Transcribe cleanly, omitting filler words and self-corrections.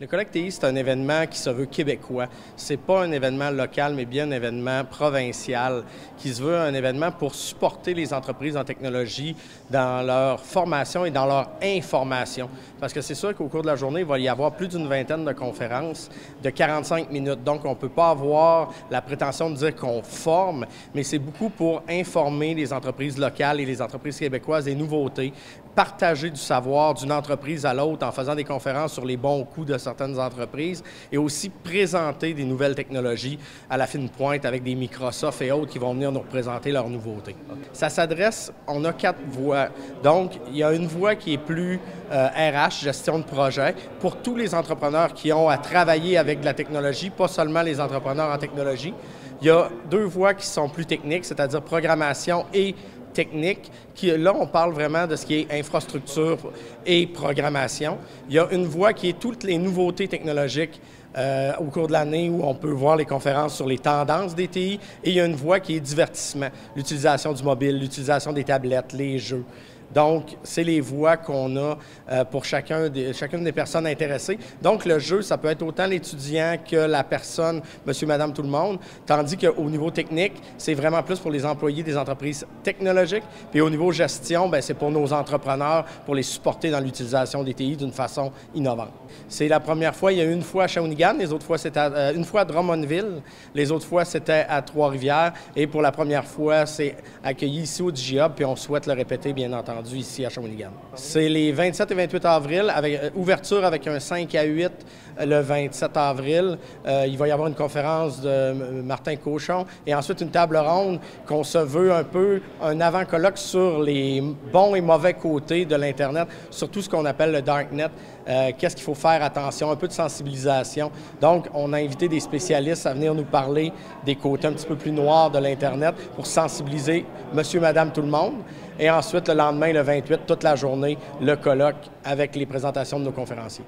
Le Colloque TI, c'est un événement qui se veut québécois. C'est pas un événement local, mais bien un événement provincial qui se veut un événement pour supporter les entreprises en technologie dans leur formation et dans leur information. Parce que c'est sûr qu'au cours de la journée, il va y avoir plus d'une vingtaine de conférences de 45 minutes. Donc, on ne peut pas avoir la prétention de dire qu'on forme, mais c'est beaucoup pour informer les entreprises locales et les entreprises québécoises des nouveautés, partager du savoir d'une entreprise à l'autre en faisant des conférences sur les bons coups de certaines entreprises et aussi présenter des nouvelles technologies à la fine pointe avec des Microsoft et autres qui vont venir nous représenter leurs nouveautés. Ça s'adresse, on a 4 voies. Donc, il y a une voie qui est plus RH, gestion de projet, pour tous les entrepreneurs qui ont à travailler avec de la technologie, pas seulement les entrepreneurs en technologie. Il y a 2 voies qui sont plus techniques, c'est-à-dire programmation et technique, là, on parle vraiment de ce qui est infrastructure et programmation. Il y a une voie qui est toutes les nouveautés technologiques au cours de l'année où on peut voir les conférences sur les tendances des TI. Et il y a une voie qui est divertissement, l'utilisation du mobile, l'utilisation des tablettes, les jeux. Donc, c'est les voies qu'on a pour chacune des personnes intéressées. Donc, le jeu, ça peut être autant l'étudiant que la personne, monsieur, madame, tout le monde, tandis qu'au niveau technique, c'est vraiment plus pour les employés des entreprises technologiques. Puis au niveau gestion, bien, c'est pour nos entrepreneurs, pour les supporter dans l'utilisation des TI d'une façon innovante. C'est la première fois, il y a une fois à Shawinigan, les autres fois, c'était une fois à Drummondville, les autres fois, c'était à Trois-Rivières. Et pour la première fois, c'est accueilli ici au DigiHub, puis on souhaite le répéter, bien entendu, ici à Shawinigan. C'est les 27 et 28 avril, avec ouverture avec un 5 à 8 le 27 avril. Il va y avoir une conférence de Martin Cochon et ensuite une table ronde qu'on se veut un peu un avant-colloque sur les bons et mauvais côtés de l'Internet, sur tout ce qu'on appelle le Darknet. Qu'est-ce qu'il faut faire attention, un peu de sensibilisation. Donc, on a invité des spécialistes à venir nous parler des côtés un petit peu plus noirs de l'Internet pour sensibiliser monsieur, madame, tout le monde. Et ensuite, le lendemain, le 28, toute la journée, le colloque avec les présentations de nos conférenciers.